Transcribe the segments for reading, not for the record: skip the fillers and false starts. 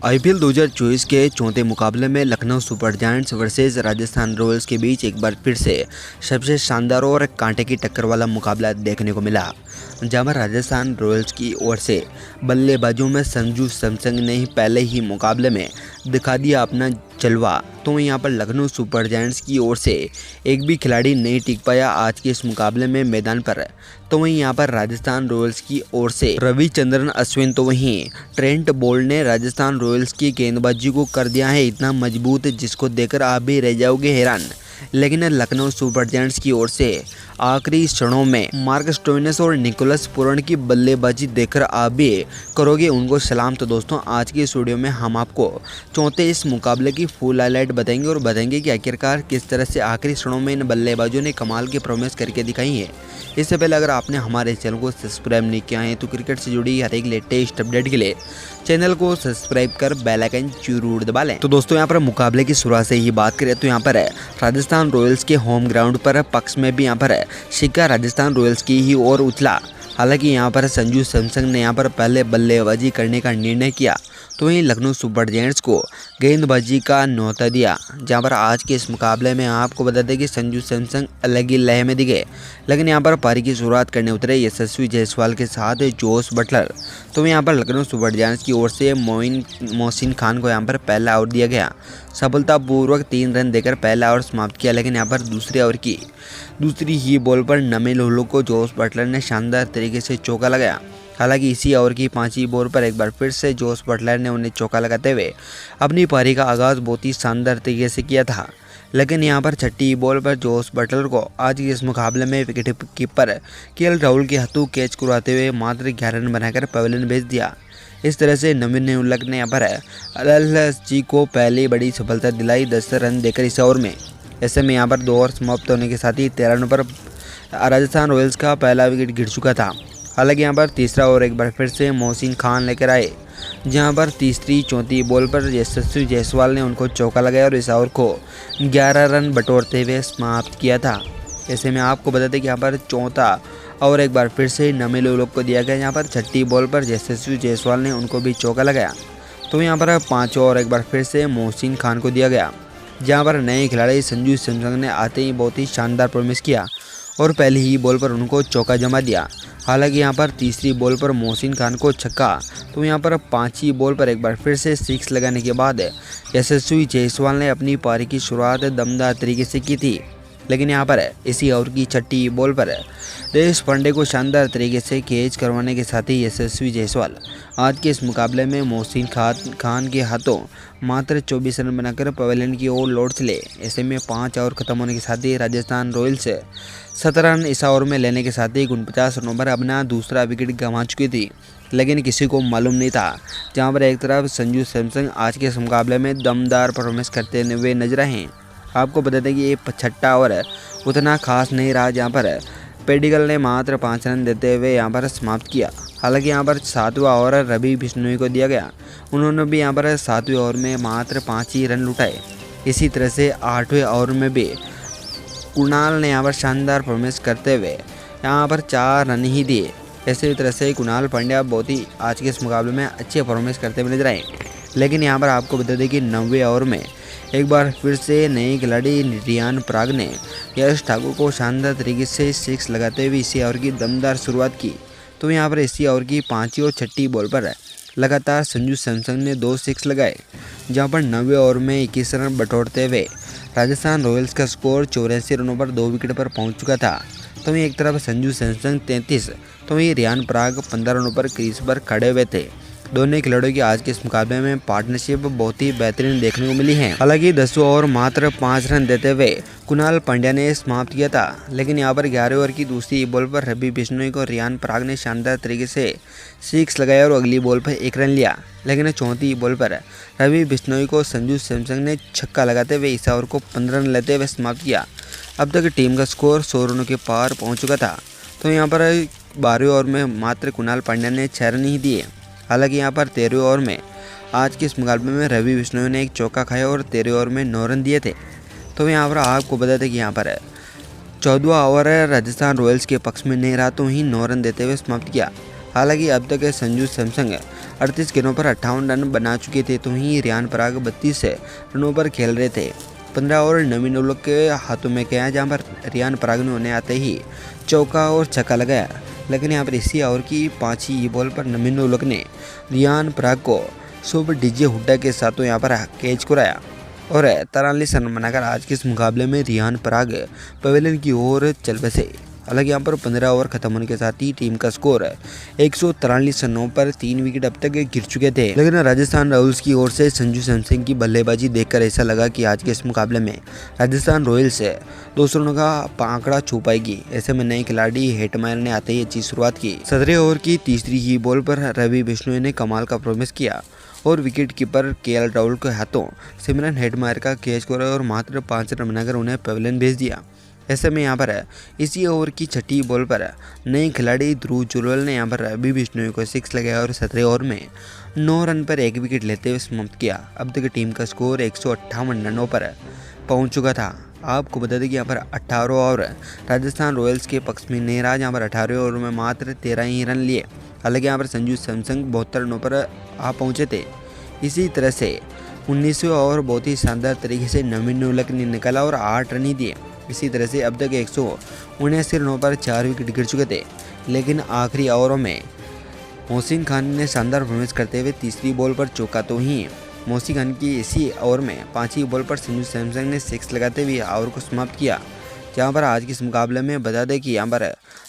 IPL 2024 के चौथे मुकाबले में Lucknow super giants versus Rajasthan Royals के बीच एक बार फिर से सबसे शानदार और कांटे की टक्कर वाला मुकाबला देखने को मिला, जहां पर राजस्थान रॉयल्स की ओर से बल्लेबाजों में संजू सैमसन ने ही पहले ही मुकाबले में दिखा दिया अपना जलवा। तो यहां पर लखनऊ सुपर जायंट्स की ओर से एक भी खिलाड़ी नहीं टिक पाया आज के इस मुकाबले में मैदान पर। तो वहीं यहां पर राजस्थान रॉयल्स की ओर से रविचंद्रन अश्विन तो वहीं ट्रेंट बोल्ट ने राजस्थान रॉयल्स की गेंदबाजी को कर दिया है इतना मजबूत, जिसको देखकर आप भी रह जाओगे हैरान। लेकिन लखनऊ सुपर जायंट्स की ओर से आखिरी क्षणों में मार्क स्टोइनिस और निकोलस पूरन की बल्लेबाजी देखकर आप भी करोगे उनको सलाम। तो दोस्तों, आज की इस वीडियो में हम आपको चौथे इस मुकाबले की फुल हाईलाइट बताएंगे और बताएंगे कि आखिरकार किस तरह से आखिरी क्षणों में इन बल्लेबाजों ने कमाल की परफॉर्मेंस करके दिखाई है। इससे पहले अगर आपने हमारे चैनल को सब्सक्राइब नहीं किया है तो क्रिकेट से जुड़ी हर एक लेटेस्ट अपडेट के लिए चैनल को सब्सक्राइब कर बेल आइकन जरूर दबा लें। तो दोस्तों, यहाँ पर मुकाबले की शुरुआत से ही बात करें तो यहाँ पर राजस्थान रॉयल्स के होम ग्राउंड पर पक्ष में भी यहाँ पर सिक्का राजस्थान रॉयल्स की ही ओर उछला। हालांकि यहाँ पर संजू सैमसन ने यहाँ पर पहले बल्लेबाजी करने का निर्णय किया, तो वहीं लखनऊ सुपर जायंट्स को गेंदबाजी का न्योता दिया। जहां पर आज के इस मुकाबले में आपको बता दें कि संजू सैमसन अलग ही लय में दिखे, लेकिन यहां पर पारी की शुरुआत करने उतरे यशस्वी जायसवाल के साथ जोश बटलर। तो यहां पर लखनऊ सुपर जायंट्स की ओर से मोहसिन खान को यहां पर पहला ओवर दिया गया। सफलतापूर्वक 3 रन देकर पहला ओवर समाप्त किया, लेकिन यहां पर दूसरे ओवर की दूसरी ही बॉल पर नमे लोलो को जोश बटलर ने शानदार तरीके से चौका लगाया। हालांकि इसी ओवर की 5वीं बॉल पर एक बार फिर से जोश बटलर ने उन्हें चौका लगाते हुए अपनी पारी का आगाज़ बहुत ही शानदार तरीके से किया था। लेकिन यहां पर 6ठी बॉल पर जोश बटलर को आज के इस मुकाबले में विकेट कीपर केएल राहुल के हाथों कैच करवाते हुए मात्र 11 रन बनाकर पवेलियन भेज दिया। इस तरह से नवीन उल्लक ने यहाँ पर एलएसजी को पहली बड़ी सफलता दिलाई 10 रन देकर इस ओवर में। ऐसे में यहाँ पर 2 ओवर समाप्त होने के साथ ही 13 रनों पर राजस्थान रॉयल्स का पहला विकेट गिर चुका था। हालांकि यहाँ पर तीसरा ओवर एक बार फिर से मोहसिन खान लेकर आए, जहां पर तीसरी चौथी बॉल पर यशस्वी जायसवाल ने उनको चौका लगाया और इस ओवर को 11 रन बटोरते हुए समाप्त किया था। ऐसे में आपको बता दें कि यहाँ पर चौथा ओवर एक बार फिर से नमे लोलो को दिया गया। यहाँ पर 6ठी बॉल पर यशस्वी जायसवाल ने उनको भी चौका लगाया। तो यहाँ पर 5वां ओवर एक बार फिर से मोहसिन खान को दिया गया, जहाँ पर नए खिलाड़ी संजू सैमसन ने आते ही बहुत ही शानदार परफॉर्मेंस किया और पहली ही बॉल पर उनको चौका जमा दिया। हालांकि यहाँ पर तीसरी बॉल पर मोहसिन खान को छक्का, तो यहाँ पर 5वीं बॉल पर एक बार फिर से 6 लगाने के बाद यशस्वी जायसवाल ने अपनी पारी की शुरुआत दमदार तरीके से की थी। लेकिन यहाँ पर इसी ओवर की 6ठी बॉल पर देश पांडे को शानदार तरीके से कैच करवाने के साथ ही यशस्वी जायसवाल आज के इस मुकाबले में मोहसिन खान के हाथों मात्र 24 रन बनाकर पवेलियन की ओर लौट चले। ऐसे में 5 ओवर खत्म होने के साथ ही राजस्थान रॉयल्स 17 रन इस ओवर में लेने के साथ ही 49 रनों पर अपना दूसरा विकेट गंवा चुकी थी, लेकिन किसी को मालूम नहीं था। जहां पर एक तरफ संजू सैमसन आज के इस मुकाबले में दमदार परफॉर्मेंस करते हुए नजर आए। आपको बता दें कि ये 6ठा ओवर उतना खास नहीं रहा, जहां पर पेडिकल ने मात्र 5 रन देते हुए यहां पर समाप्त किया। हालांकि यहां पर 7वां ओवर रवि बिश्नोई को दिया गया, उन्होंने भी यहां पर 7वें ओवर में मात्र 5 ही रन लुटाए। इसी तरह से 8वें ओवर में भी कुणाल ने यहाँ पर शानदार परफॉर्मेंस करते हुए यहाँ पर 4 रन ही दिए। ऐसे तरह से कुणाल पांड्या बहुत ही आज के इस मुकाबले में अच्छे परफॉर्मेंस करते हुए नजर आए। लेकिन यहाँ पर आपको बता दें कि 9वें ओवर में एक बार फिर से नए खिलाड़ी रियान पराग ने यश ठाकुर को शानदार तरीके से 6 लगाते हुए इसी ओवर की दमदार शुरुआत की। तो यहाँ पर इसी ओवर की 5वीं और 6ठी बॉल पर लगातार संजू सैमसन ने 2 6 लगाए, जहाँ पर 9वें ओवर में 21 रन बटोरते हुए राजस्थान रॉयल्स का स्कोर 84 रनों पर 2 विकेट पर पहुंच चुका था। तो वहीं एक तरफ संजू सैमसन 33, तो वहीं रियान पराग 15 रनों पर क्रीज पर खड़े हुए थे। दोनों खिलाड़ियों की आज के इस मुकाबले में पार्टनरशिप बहुत ही बेहतरीन देखने को मिली है। हालांकि 10वें ओवर मात्र 5 रन देते हुए कुणाल पांड्या ने समाप्त किया था, लेकिन यहाँ पर 11वें ओवर की दूसरी बॉल पर रवि बिश्नोई को रियान पराग ने शानदार तरीके से 6 लगाया और अगली बॉल पर 1 रन लिया। लेकिन 4वीं बॉल पर रवि बिश्नोई को संजू सैमसन ने छक्का लगाते हुए इस ओवर को 15 रन लेते हुए समाप्त किया। अब तक टीम का स्कोर 100 रनों के पार पहुँच चुका था। तो यहाँ पर 12वें ओवर में मात्र कुणाल पांड्या ने 6 रन ही दिए। हालांकि यहाँ पर 13वें ओवर में आज के इस मुकाबले में रवि बिश्नोई ने एक चौका खाया और 13वें ओवर में 9 रन दिए थे। तो यहाँ पर आपको बता दें कि यहाँ पर 14वां ओवर राजस्थान रॉयल्स के पक्ष में नहीं रहा, तो ही 9 रन देते हुए समाप्त किया। हालांकि अब तक संजू सैमसंग 38 गेंदों पर 58 रन बना चुके थे, तो वहीं रियान पराग 32 रनों पर खेल रहे थे। 15 ओवर नवीन उलक के हाथों में गया, जहां पर रियान पराग ने उन्हें आते ही चौका और छक्का लगाया। लेकिन यहाँ पर इसी ओवर की 5वीं बॉल पर नवीन उलक ने रियान पराग को सुपर डीजे हुड्डा के साथ यहाँ पर कैच कराया और 43 रन बनाकर आज के इस मुकाबले में रियान पराग पवेलियन की ओर चल बसे। हालांकि यहाँ पर 15 ओवर खत्म होने के साथ ही टीम का स्कोर 143 रनों पर 3 विकेट अब तक गिर चुके थे। लेकिन राजस्थान रॉयल्स की ओर से संजू सैमसंग की बल्लेबाजी देखकर ऐसा लगा कि आज के इस मुकाबले में राजस्थान रॉयल्स 200 रनों का आंकड़ा छू पाएगी। ऐसे में नए खिलाड़ी हेटमायर ने आते ही अच्छी शुरुआत की। 17 ओवर की तीसरी ही बॉल पर रवि बिश्नोई ने कमाल का परफॉर्मेंस किया और विकेट कीपर केएल राहुल के हाथों सिमरन हेटमायर का कैच करा और मात्र 5 रन बनाकर उन्हें पवेलियन भेज दिया। ऐसे में यहाँ पर इसी ओवर की 6ठी बॉल पर नए खिलाड़ी ध्रुव जुरेल ने यहाँ पर रवि बिश्नोई को 6 लगाया और 17 ओवर में 9 रन पर 1 विकेट लेते हुए समाप्त किया। अब तक टीम का स्कोर 158 रनों पर पहुंच चुका था। आपको बता दें कि यहाँ पर 18 ओवर राजस्थान रॉयल्स के पक्ष में नहीं रहा, जहाँ पर 18 ओवर में मात्र 13 ही रन लिए। हालांकि यहाँ पर संजू सैमसंग 72 रनों पर आ पहुँचे थे। इसी तरह से 19वें ओवर बहुत ही शानदार तरीके से नवीन उलक ने निकाला और 8 रन ही दिए। इसी तरह से अब तक 179 रनों पर 4 विकेट गिर चुके थे। लेकिन आखिरी ओवरों में मोहसिन खान ने शानदार परफॉर्मेंस करते हुए तीसरी बॉल पर चौका, तो ही मोहसिन खान की इसी ओवर में 5वीं बॉल पर संजू सैमसंग ने 6 लगाते हुए ओवर को समाप्त किया। जहां पर आज के इस मुकाबले में बता दें कि यहाँ पर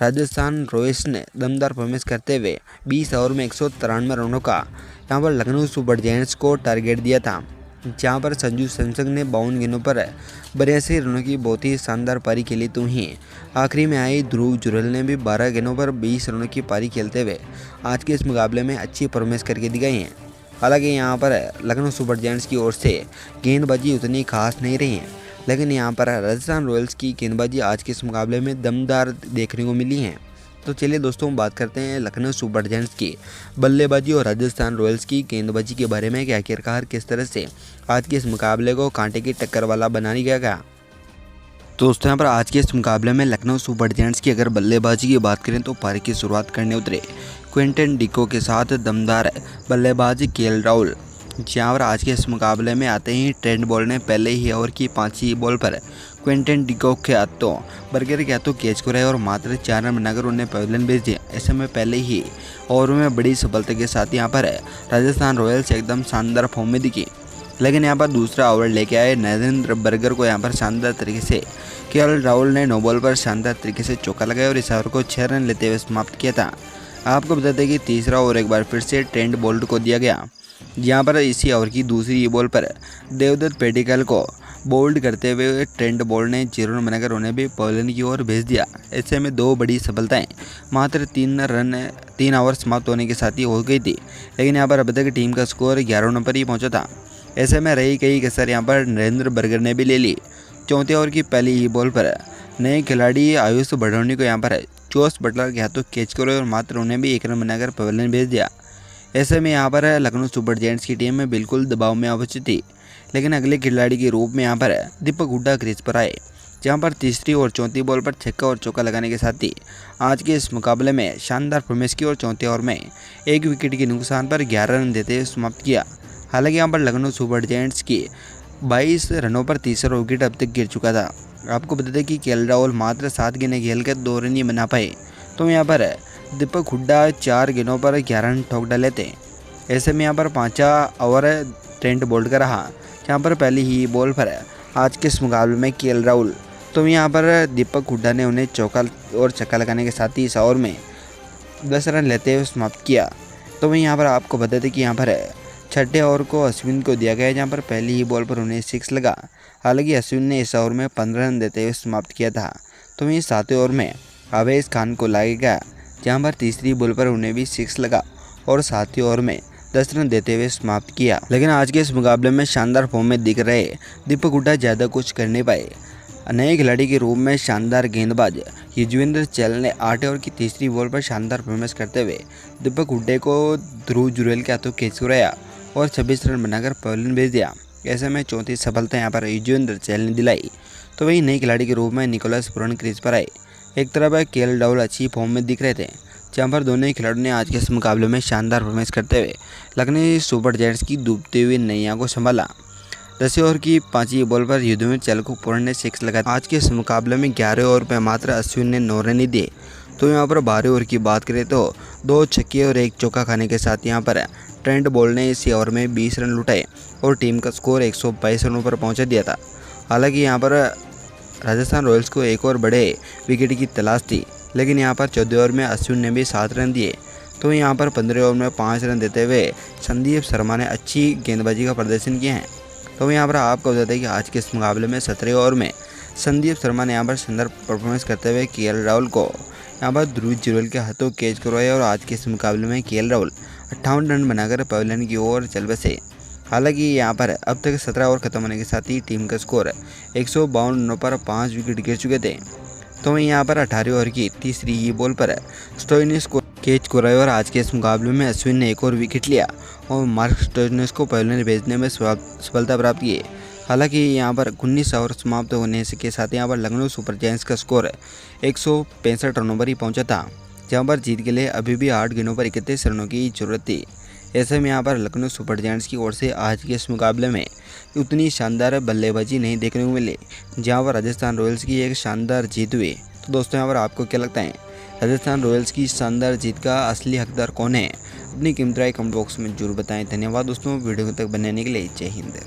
राजस्थान रॉयल्स ने दमदार परफॉर्मेंस करते हुए 20 ओवर में 193 रनों का यहाँ पर लखनऊ सुपर जायंट्स को टारगेट दिया था। जहां पर संजू सैमसंग ने 52 गेंदों पर 82 रनों की बहुत ही शानदार पारी खेली, तो ही आखिरी में आई ध्रुव जुरेल ने भी 12 गेंदों पर 20 रनों की पारी खेलते हुए आज के इस मुकाबले में अच्छी परफॉर्मेंस करके दिखाई है। हालांकि यहां पर लखनऊ सुपर जायंट्स की ओर से गेंदबाजी उतनी खास नहीं रही है, लेकिन यहां पर राजस्थान रॉयल्स की गेंदबाजी आज के इस मुकाबले में दमदार देखने को मिली है। तो चलिए दोस्तों, बात करते हैं लखनऊ सुपर जायंट्स की बल्लेबाजी और राजस्थान रॉयल्स की गेंदबाजी के बारे में कि आखिरकार किस तरह से आज के इस मुकाबले को कांटे की टक्कर वाला बना दिया गया। तो दोस्तों, यहाँ पर आज के इस मुकाबले में लखनऊ सुपर जायंट्स की अगर बल्लेबाजी की बात करें तो पारी की शुरुआत करने उतरे क्विंटन डिको के साथ दमदार बल्लेबाज केएल राहुल। जहाँ पर आज के इस मुकाबले में आते ही ट्रेंट बोल्ट ने पहले ही ओवर की 5वीं बॉल पर क्विंटन डिकॉक के हाथों बर्गर के हाथों कैच कराया और मात्र 4 रन बनाकर उन्हें पवेलियन भेज दिया। ऐसे में पहले ही ओवर में बड़ी सफलता के साथ यहाँ पर राजस्थान रॉयल्स एकदम शानदार फॉर्म में दिखी। लेकिन यहाँ पर दूसरा ओवर लेके आए नरेंद्र बर्गर को यहाँ पर शानदार तरीके से केएल राहुल ने 9 बॉल पर शानदार तरीके से चौका लगाया और इस ओवर को 6 रन लेते हुए समाप्त किया था। आपको बता दें कि तीसरा ओवर एक बार फिर से ट्रेंट बोल्ट को दिया गया, जहाँ पर इसी ओवर की दूसरी बॉल पर देवदत्त पेडिकल को बोल्ड करते हुए ट्रेंट बोल्ट ने 0 रन बनाकर उन्हें भी पवेलियन की ओर भेज दिया। ऐसे में 2 बड़ी सफलताएं मात्र 3 ओवर समाप्त होने के साथ ही हो गई थी। लेकिन यहाँ पर अब तक टीम का स्कोर 11 रनों पर ही पहुंचा था। ऐसे में रही कई कसर यहाँ पर नरेंद्र बर्गर ने भी ले ली। चौथे ओवर की पहली ही बॉल पर नए खिलाड़ी आयुष बड़ौनी को यहाँ पर जोस बटलर के हाथों कैच करो और मात्र उन्हें भी 1 रन बनाकर पवेलियन भेज दिया। ऐसे में यहाँ पर लखनऊ सुपर जायंट्स की टीम में बिल्कुल दबाव में आ पहुंची थी। लेकिन अगले खिलाड़ी के रूप में यहाँ पर दीपक हुड्डा क्रीज पर आए, जहाँ पर तीसरी और चौथी बॉल पर छक्का और चौका लगाने के साथ ही आज के इस मुकाबले में शानदार परफॉर्मेंस की और चौथे ओवर में 1 विकेट के नुकसान पर 11 रन देते हुए समाप्त किया। हालांकि यहाँ पर लखनऊ सुपर जायंट्स की 22 रनों पर तीसरा विकेट अब तक गिर चुका था। आपको बता दें कि केएल राहुल मात्र 7 गेंदें खेलकर 2 रन ही बना पाए, तो यहाँ पर दीपक हुड्डा 4 गेंदों पर 11 रन ठोक डाले थे। ऐसे में यहाँ पर 5वां ओवर ट्रेंट बोल्ट का रहा, जहाँ पर पहली ही बॉल पर आज के इस मुकाबले में केएल राहुल, तो यहाँ पर दीपक हुड्डा ने उन्हें चौका और छक्का लगाने के साथ ही इस ओवर में 10 रन लेते हुए समाप्त किया। तो वहीं यहाँ पर आपको बता दें कि यहाँ पर 6ठे ओवर को अश्विन को दिया गया, जहाँ पर पहली ही बॉल पर उन्हें 6 लगा। हालांकि अश्विन ने इस ओवर में 15 रन देते हुए समाप्त किया था। तो वहीं 7वें ओवर में अवैश खान को लाया गया, जहाँ पर तीसरी बॉल पर उन्हें भी 6 लगा और 7वें ओवर में 10 रन देते हुए समाप्त किया। लेकिन आज के इस मुकाबले में शानदार फॉर्म में दिख रहे दीपक हुड्डा ज़्यादा कुछ कर नहीं पाए। नए खिलाड़ी के रूप में शानदार गेंदबाज युजवेंद्र चहल ने 8 ओवर की तीसरी बॉल पर शानदार परफॉर्मेंस करते हुए दीपक हुड्डा को ध्रुव जुरेल के हाथों कैच कराया और 26 रन बनाकर पवेलियन भेज दिया। ऐसे में चौथी सफलता यहाँ पर युजवेंद्र चहल ने दिलाई। तो वही नए खिलाड़ी के रूप में निकोलस पुरन क्रीज पर आए। एक तरफ केएल राहुल अच्छी फॉर्म में दिख रहे थे, जहाँ पर दोनों ही खिलाड़ियों ने आज के इस मुकाबले में शानदार परफॉर्मेंस करते हुए लखनऊ सुपर जायंट्स की डूबती हुई नैया को संभाला। 10 ओवर की 5वीं बॉल पर युजवेंद्र चहलकुर ने 6 लगाया। आज के इस मुकाबले में 11 ओवर में मात्र अश्विन ने 9 रन ही दिए। तो यहाँ पर 12 ओवर की बात करें तो 2 छक्के और 1 चौका खाने के साथ यहाँ पर ट्रेंट बोल्ट ने इसी ओवर में 20 रन लुटाए और टीम का स्कोर 122 रनों पर पहुँचा दिया था। हालांकि यहाँ पर राजस्थान रॉयल्स को एक और बड़े विकेट की तलाश थी, लेकिन यहाँ पर 14 ओवर में अश्विन ने भी 7 रन दिए। तो यहाँ पर 15 ओवर में 5 रन देते हुए संदीप शर्मा ने अच्छी गेंदबाजी का प्रदर्शन किया है। तो यहाँ पर आपको बता दें कि आज के इस मुकाबले में 17 ओवर में संदीप शर्मा ने यहाँ पर शानदार परफॉर्मेंस करते हुए केएल राहुल को यहाँ पर ध्रुव जुरैल के हाथों कैच करवाया और आज के इस मुकाबले में केएल राहुल 58 रन बनाकर पवेलियन की ओर चल बसे। हालांकि यहाँ पर अब तक 17 ओवर खत्म होने के साथ ही टीम का स्कोर 152 रनों पर 5 विकेट गिर चुके थे। तो वहीं यहाँ पर 18 ओवर की तीसरी बॉल पर स्टोइनिस को कैच कराया और आज के इस मुकाबले में अश्विन ने एक और विकेट लिया और मार्क स्टोइनिस को पवेलियन भेजने में सफलता प्राप्त की। हालांकि यहाँ पर 19 ओवर समाप्त होने के साथ यहाँ पर लखनऊ सुपर जायंट्स का स्कोर 165 रनों पर ही पहुँचा था, जहाँ पर जीत के लिए अभी भी 8 गेंदों पर 31 रनों की जरूरत थी। ऐसे में यहाँ पर लखनऊ सुपर जायंट्स की ओर से आज के इस मुकाबले में उतनी शानदार बल्लेबाजी नहीं देखने को मिली, जहाँ पर राजस्थान रॉयल्स की एक शानदार जीत हुई। तो दोस्तों यहाँ पर आपको क्या लगता है, राजस्थान रॉयल्स की शानदार जीत का असली हकदार कौन है? अपनी कीमती राय कमेंट बॉक्स में जरूर बताएं। धन्यवाद दोस्तों, वीडियो तक बनने के लिए। जय हिंद।